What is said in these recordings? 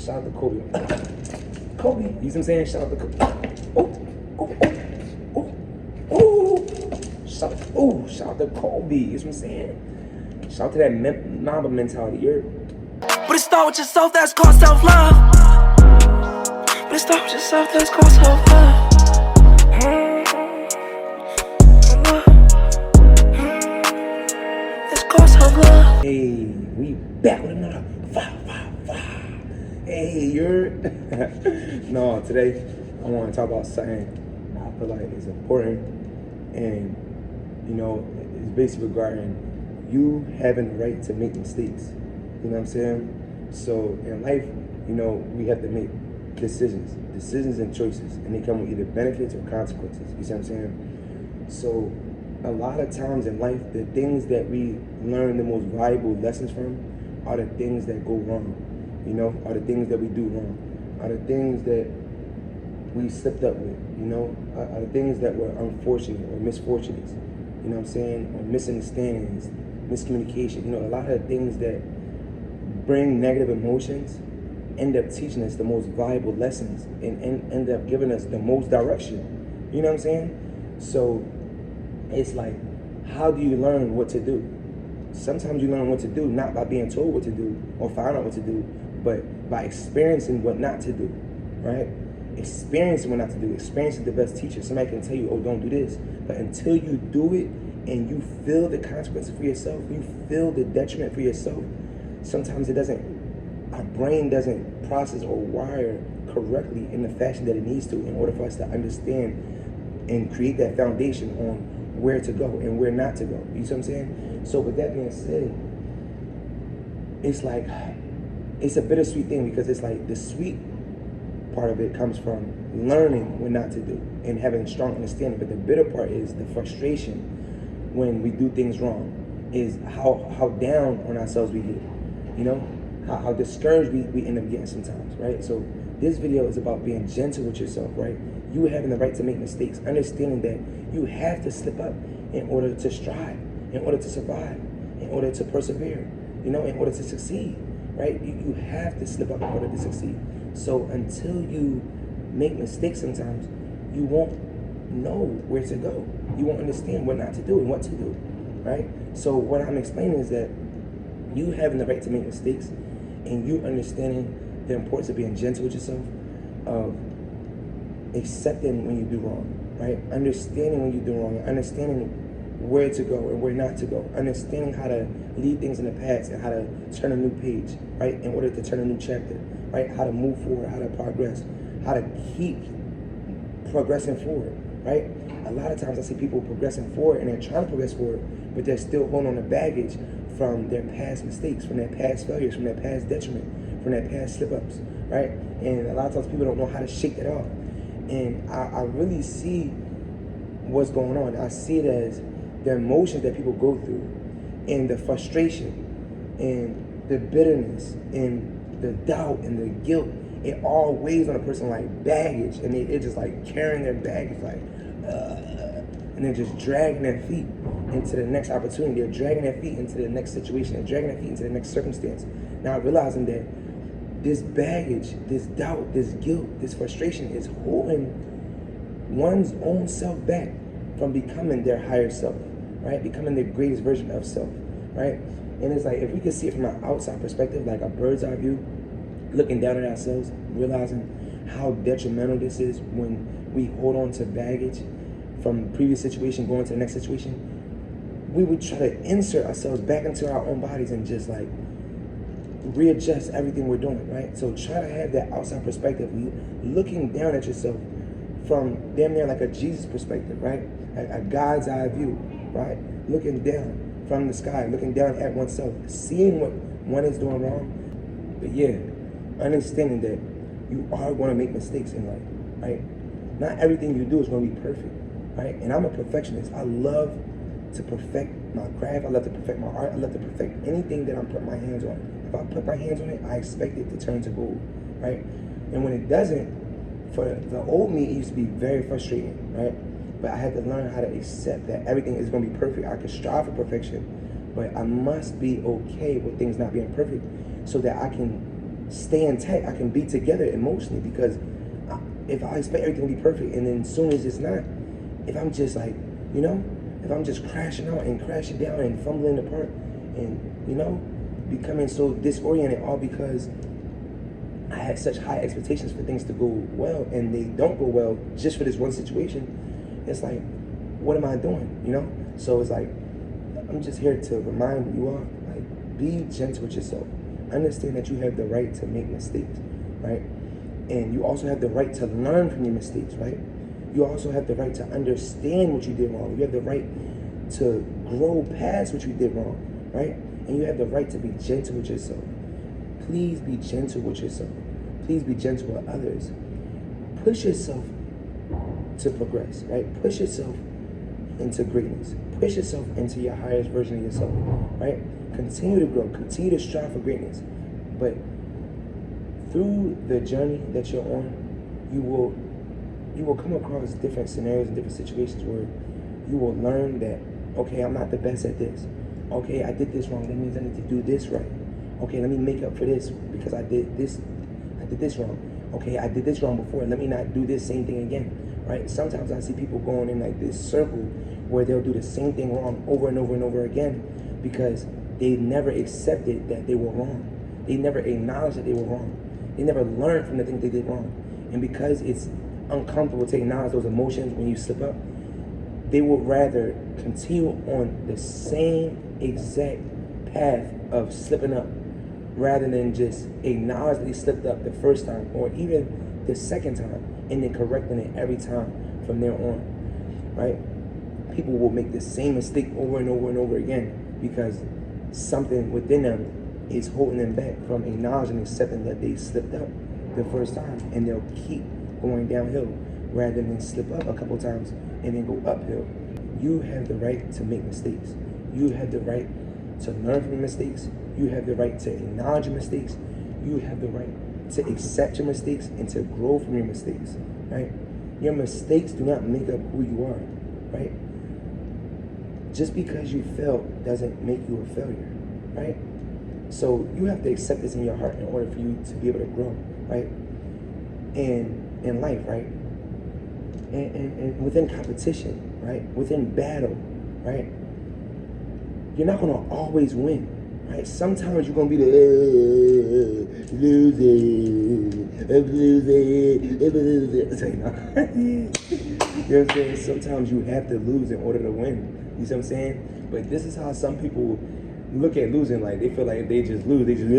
Shout out to Kobe. Kobe, you know what I'm saying? Shout out to Kobe. Shout out to Kobe, you know what I'm saying? Shout out to that Mamba mentality, But it start with yourself, that's called self-love. But it start with yourself, that's called self-love. It's called self-love. Hey, we back with another Hey, you're no, today I want to talk about something I feel like is important, and you know, it's basically regarding you having the right to make mistakes. You know what I'm saying? So in life, you know, we have to make decisions and choices, and they come with either benefits or consequences. You see what I'm saying? So a lot of times in life, the things that we learn the most valuable lessons from are the things that go wrong. You know, are the things that we do wrong, are the things that we slipped up with, you know, are the things that were unfortunate or misfortunates, you know what I'm saying, or misunderstandings, miscommunication. You know, a lot of the things that bring negative emotions end up teaching us the most valuable lessons and end up giving us the most direction. You know what I'm saying? So it's like, how do you learn what to do? Sometimes you learn what to do not by being told what to do or find out what to do, but by experiencing what not to do, right? Experiencing what not to do. Experience is the best teacher. Somebody can tell you, oh, don't do this. But until you do it and you feel the consequences for yourself, you feel the detriment for yourself, sometimes our brain doesn't process or wire correctly in the fashion that it needs to in order for us to understand and create that foundation on where to go and where not to go. You see what I'm saying? So with that being said, it's like, it's a bittersweet thing, because it's like the sweet part of it comes from learning what not to do and having a strong understanding. But the bitter part is the frustration when we do things wrong, is how down on ourselves we get, you know, how discouraged we end up getting sometimes, right? So this video is about being gentle with yourself, right? You having the right to make mistakes, understanding that you have to slip up in order to strive, in order to survive, in order to persevere, you know, in order to succeed, right? You have to slip up in order to succeed. So until you make mistakes sometimes, you won't know where to go. You won't understand what not to do and what to do, right? So what I'm explaining is that you having the right to make mistakes and you understanding the importance of being gentle with yourself, of accepting when you do wrong, right? Understanding when you do wrong, understanding where to go and where not to go, understanding how to leave things in the past and how to turn a new page, right? In order to turn a new chapter, right? How to move forward, how to progress, how to keep progressing forward, right? A lot of times I see people progressing forward and they're trying to progress forward, but they're still holding on to baggage from their past mistakes, from their past failures, from their past detriment, from their past slip-ups, right? And a lot of times people don't know how to shake that off. And I really see what's going on. I see it as the emotions that people go through, and the frustration, and the bitterness, and the doubt, and the guilt. It all weighs on a person like baggage, and they're just like carrying their baggage, like, and they're just dragging their feet into the next opportunity. They're dragging their feet into the next situation. They're dragging their feet into the next circumstance. Now realizing that this baggage, this doubt, this guilt, this frustration is holding one's own self back from becoming their higher self, right? Becoming their greatest version of self, right? And it's like, if we could see it from an outside perspective, like a bird's eye view, looking down at ourselves, realizing how detrimental this is when we hold on to baggage from the previous situation going to the next situation, we would try to insert ourselves back into our own bodies and just like readjust everything we're doing, right? So try to have that outside perspective, looking down at yourself from damn near like a Jesus perspective, right? A God's eye view, right? Looking down from the sky, looking down at oneself, seeing what one is doing wrong. But yeah, understanding that you are going to make mistakes in life, right? Not everything you do is going to be perfect, right? And I'm a perfectionist. I love to perfect my craft. I love to perfect my art. I love to perfect anything that I'm putting my hands on. If I put my hands on it, I expect it to turn to gold, right? And when it doesn't, for the old me, it used to be very frustrating, right? But I had to learn how to accept that everything is going to be perfect. I can strive for perfection, but I must be okay with things not being perfect so that I can stay intact. I can be together emotionally, because if I expect everything to be perfect and then as soon as it's not, if I'm just like, you know, if I'm just crashing out and crashing down and fumbling apart and, you know, becoming so disoriented, all because I had such high expectations for things to go well and they don't go well just for this one situation, it's like, what am I doing, you know? So it's like, I'm just here to remind you all, like, be gentle with yourself. Understand that you have the right to make mistakes, right? And you also have the right to learn from your mistakes, right? You also have the right to understand what you did wrong. You have the right to grow past what you did wrong, right? And you have the right to be gentle with yourself. Please be gentle with yourself. Please be gentle with others. Push yourself to progress, right? Push yourself into greatness. Push yourself into your highest version of yourself, right? Continue to grow. Continue to strive for greatness. But through the journey that you're on, you will come across different scenarios and different situations where you will learn that, okay, I'm not the best at this. Okay, I did this wrong. That means I need to do this right. Okay, let me make up for this because I did this wrong. Okay, I did this wrong before. Let me not do this same thing again, right? Sometimes I see people going in like this circle where they'll do the same thing wrong over and over and over again because they never accepted that they were wrong. They never acknowledged that they were wrong. They never learned from the things they did wrong. And because it's uncomfortable to acknowledge those emotions when you slip up, they would rather continue on the same exact path of slipping up rather than just acknowledge that they slipped up the first time or even the second time and then correcting it every time from there on, right? People will make the same mistake over and over and over again because something within them is holding them back from acknowledging and accepting that they slipped up the first time, and they'll keep going downhill rather than slip up a couple times and then go uphill. You have the right to make mistakes. You have the right to learn from your mistakes. You have the right to acknowledge your mistakes. You have the right to accept your mistakes and to grow from your mistakes, right? Your mistakes do not make up who you are, right? Just because you failed doesn't make you a failure, right? So you have to accept this in your heart in order for you to be able to grow, right? And in life, right? And within competition, right? Within battle, right? You're not gonna always win, right? Sometimes you're gonna be the losing. It's like, no. You know what I'm saying? Sometimes you have to lose in order to win. You see what I'm saying? But this is how some people look at losing. Like they feel like if they just lose, they just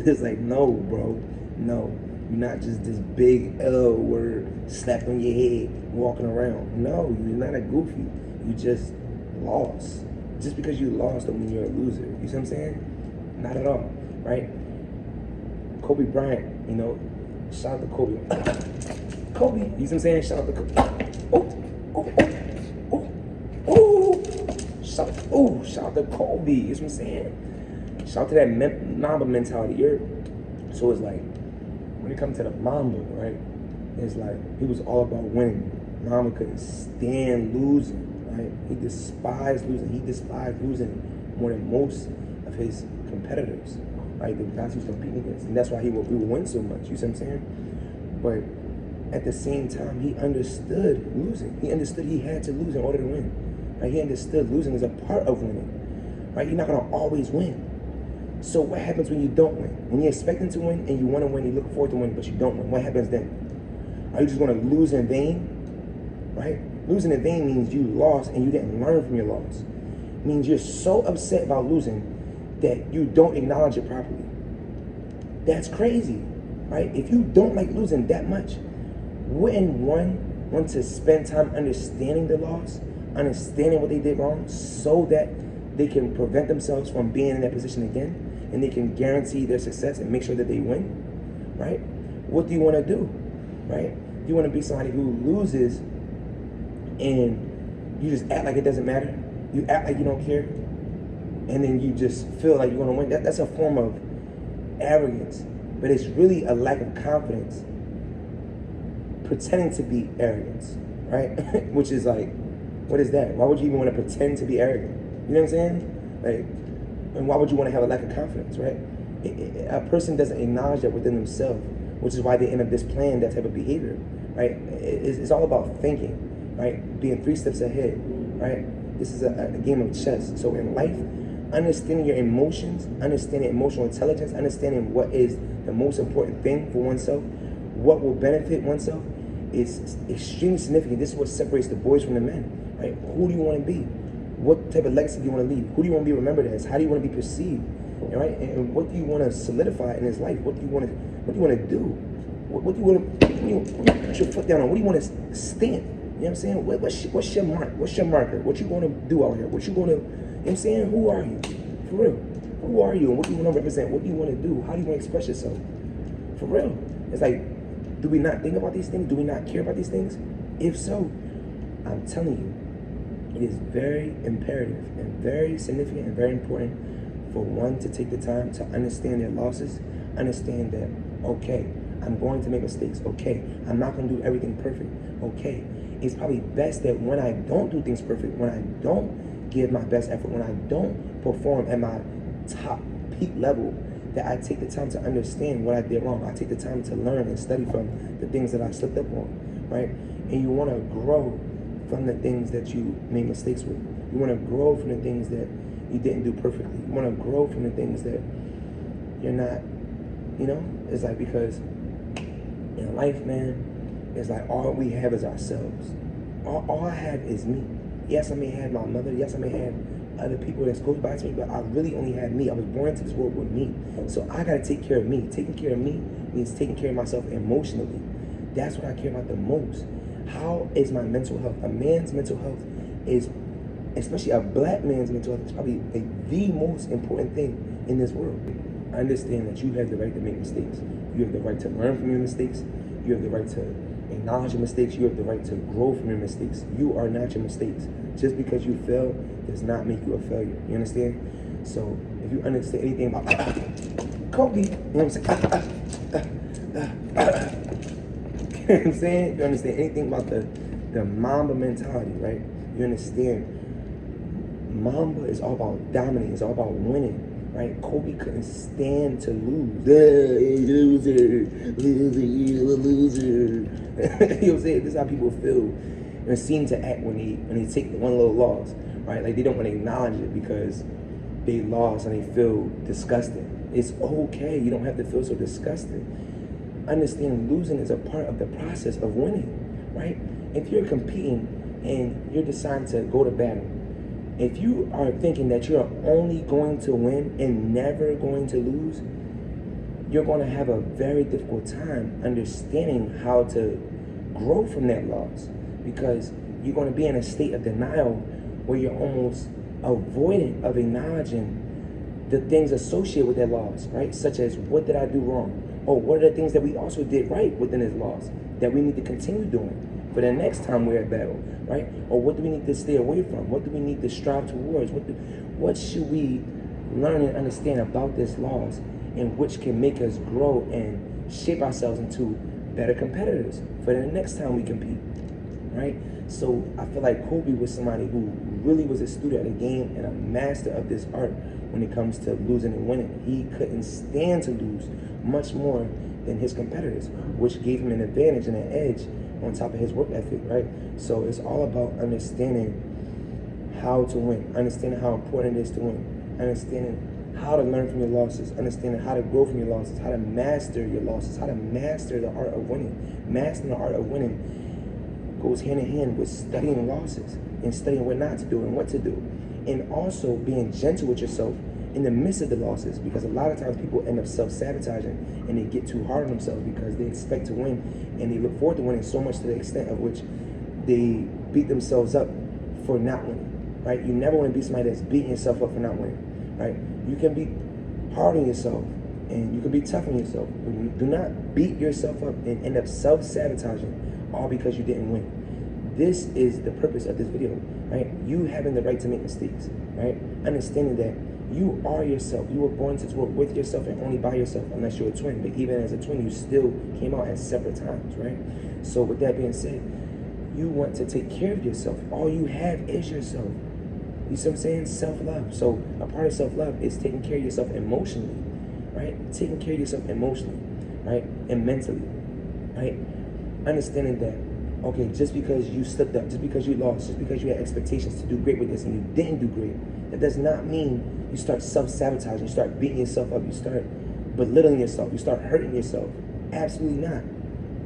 it's like, no, bro, no. You're not just this big L word slapped on your head walking around. No, you're not a goofy. You just lost. Just because you lost don't mean you're a loser. You see what I'm saying? Not at all, right? Kobe Bryant, you know, shout out to Kobe. Kobe, you see what I'm saying? Shout out to Kobe. Shout out to Kobe, you see what I'm saying? Shout out to that Mamba mentality. So it's like, when it comes to the Mamba, right? It's like, he was all about winning. Mamba couldn't stand losing, right? He despised losing. He despised losing more than most of his competitors, right? The guys he was competing against. And that's why he would win so much, you see what I'm saying? But at the same time, he understood losing. He understood he had to lose in order to win, right? He understood losing is a part of winning, right? You're not gonna always win. So what happens when you don't win? When you're expecting to win and you want to win, you look forward to winning, but you don't win. What happens then? Are you just going to lose in vain? Right? Losing in vain means you lost and you didn't learn from your loss. It means you're so upset about losing that you don't acknowledge it properly. That's crazy, right? If you don't like losing that much, wouldn't one want to spend time understanding the loss, understanding what they did wrong, so that they can prevent themselves from being in that position again, and they can guarantee their success and make sure that they win, right? What do you want to do, right? You want to be somebody who loses and you just act like it doesn't matter. You act like you don't care, and then you just feel like you're going to win. That's a form of arrogance, but it's really a lack of confidence pretending to be arrogance, right? Which is like, what is that? Why would you even want to pretend to be arrogant? You know what I'm saying? Like, and why would you want to have a lack of confidence, right? a person doesn't acknowledge that within themselves, which is why they end up displaying that type of behavior, right? It's all about thinking, right? Being 3 steps ahead, right? This is a game of chess. So in life, understanding your emotions, understanding emotional intelligence, understanding what is the most important thing for oneself, what will benefit oneself, is extremely significant. This is what separates the boys from the men, right? Who do you want to be? What type of legacy do you want to leave? Who do you want to be remembered as? How do you want to be perceived? Right? And what do you want to solidify in his life? What do you want to do? What do you want to put your foot down on? What do you want to stand? You know what I'm saying? What's your mark? What's your marker? What you going to do out here? What you going to, you know what I'm saying? Who are you? For real. Who are you? And what do you want to represent? What do you want to do? How do you want to express yourself? For real. It's like, do we not think about these things? Do we not care about these things? If so, I'm telling you, it is very imperative and very significant and very important for one to take the time to understand their losses, understand that, okay, I'm going to make mistakes, okay, I'm not going to do everything perfect, okay. It's probably best that when I don't do things perfect, when I don't give my best effort, when I don't perform at my top peak level, that I take the time to understand what I did wrong. I take the time to learn and study from the things that I slipped up on, right? And you want to grow from the things that you made mistakes with. You want to grow from the things that you didn't do perfectly. You want to grow from the things that you're not, you know? It's like, because in life, man, it's like all we have is ourselves. All I have is me. Yes, I may have my mother. Yes, I may have other people that's close by to me, but I really only have me. I was born into this world with me. So I got to take care of me. Taking care of me means taking care of myself emotionally. That's what I care about the most. How is my mental health? A man's mental health is, especially a black man's mental health, is probably the most important thing in this world. Understand that you have the right to make mistakes. You have the right to learn from your mistakes. You have the right to acknowledge your mistakes. You have the right to grow from your mistakes. You are not your mistakes. Just because you fail does not make you a failure. You understand? So if you understand anything about Kobe, you know what I'm saying? You know what I'm saying? You understand anything about the Mamba mentality, right? You understand Mamba is all about dominating. It's all about winning, right? Kobe couldn't stand to lose. Loser. You a loser. You know what I'm saying? This is how people feel and seem to act when they take one little loss, right? Like they don't want to acknowledge it because they lost and they feel disgusted. It's okay. You don't have to feel so disgusted. Understand losing is a part of the process of winning, right? If you're competing and you're deciding to go to battle, if you are thinking that you're only going to win and never going to lose, you're going to have a very difficult time understanding how to grow from that loss, because you're going to be in a state of denial where you're almost avoidant of acknowledging the things associated with that loss, right? Such as, what did I do wrong? Or what are the things that we also did right within this loss that we need to continue doing for the next time we're at battle, right? Or what do we need to stay away from? What do we need to strive towards? What should we learn and understand about this loss, and which can make us grow and shape ourselves into better competitors for the next time we compete, right? So I feel like Kobe was somebody who really was a student of the game and a master of this art when it comes to losing and winning. He couldn't stand to lose much more than his competitors, which gave him an advantage and an edge on top of his work ethic, right? So it's all about understanding how to win, understanding how important it is to win, understanding how to learn from your losses, understanding how to grow from your losses, how to master your losses, how to master the art of winning. Mastering the art of winning goes hand in hand with studying losses and studying what not to do and what to do, and also being gentle with yourself in the midst of the losses, because a lot of times people end up self-sabotaging and they get too hard on themselves because they expect to win and they look forward to winning so much to the extent of which they beat themselves up for not winning, right? You never want to be somebody that's beating yourself up for not winning, right? You can be hard on yourself and you can be tough on yourself, but do not beat yourself up and end up self-sabotaging all because you didn't win. This is the purpose of this video, right? You having the right to make mistakes, right? Understanding that you are yourself. You were born into this world with yourself and only by yourself, unless you're a twin. But even as a twin, you still came out at separate times, right? So with that being said, you want to take care of yourself. All you have is yourself. You see what I'm saying? Self-love. So a part of self-love is taking care of yourself emotionally, right? Taking care of yourself emotionally, right? And mentally, right? Understanding that, okay, just because you slipped up, just because you lost, just because you had expectations to do great with this and you didn't do great, that does not mean you start self-sabotaging, you start beating yourself up, you start belittling yourself, you start hurting yourself. Absolutely not.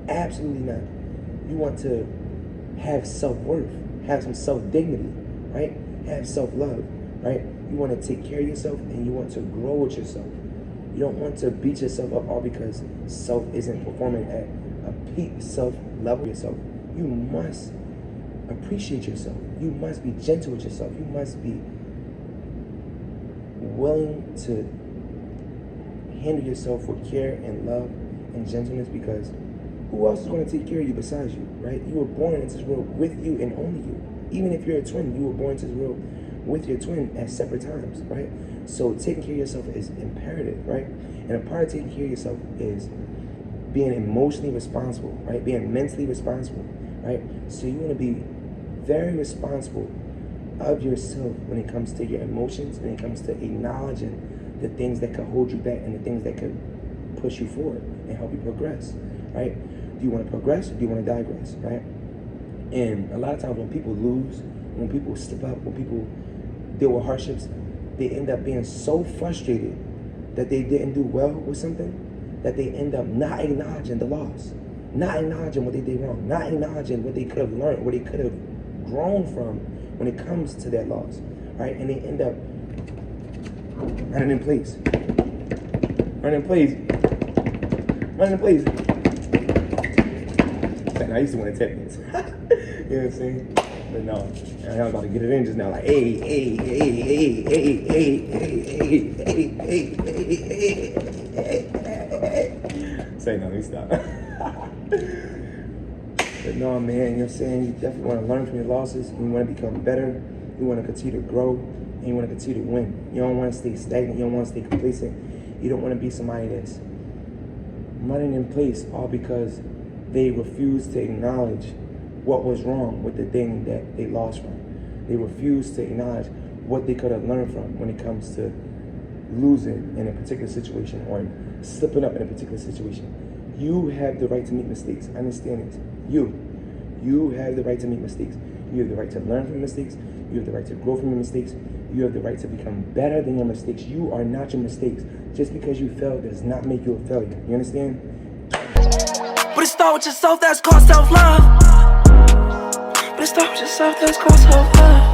Absolutely not. You want to have self-worth, have some self-dignity, right? Have self-love, right? You want to take care of yourself and you want to grow with yourself. You don't want to beat yourself up all because self isn't performing at a peak self-level yourself. You must appreciate yourself. You must be gentle with yourself. You must be willing to handle yourself with care and love and gentleness, because who else is going to take care of you besides you, right? You were born into this world with you and only you. Even if you're a twin, you were born into this world with your twin at separate times, right? So taking care of yourself is imperative, right? And a part of taking care of yourself is being emotionally responsible, right? Being mentally responsible, right? So you want to be very responsible of yourself when it comes to your emotions, when it comes to acknowledging the things that could hold you back and the things that could push you forward and help you progress, right? Do you want to progress or do you want to digress, right? And a lot of times when people lose, when people slip up, when people deal with hardships, they end up being so frustrated that they didn't do well with something that they end up not acknowledging the loss, not acknowledging what they did wrong, not acknowledging what they could have learned, what they could have grown from when it comes to that loss, right? And they end up running in place. I used to want to tap this. You know what I'm saying? But no, I was about to get it in just now, like, hey. Say no, let me stop. But no, man, you know what I'm saying? You definitely want to learn from your losses. You want to become better. You want to continue to grow. And you want to continue to win. You don't want to stay stagnant. You don't want to stay complacent. You don't want to be somebody that's running in place all because they refuse to acknowledge what was wrong with the thing that they lost from. They refuse to acknowledge what they could have learned from when it comes to losing in a particular situation or slipping up in a particular situation. You have the right to make mistakes. Understand this. You have the right to make mistakes. You have the right to learn from mistakes. You have the right to grow from your mistakes. You have the right to become better than your mistakes. You are not your mistakes. Just because you failed does not make you a failure. You understand? But it start with yourself, that's called self-love. But it start with yourself, that's called self-love.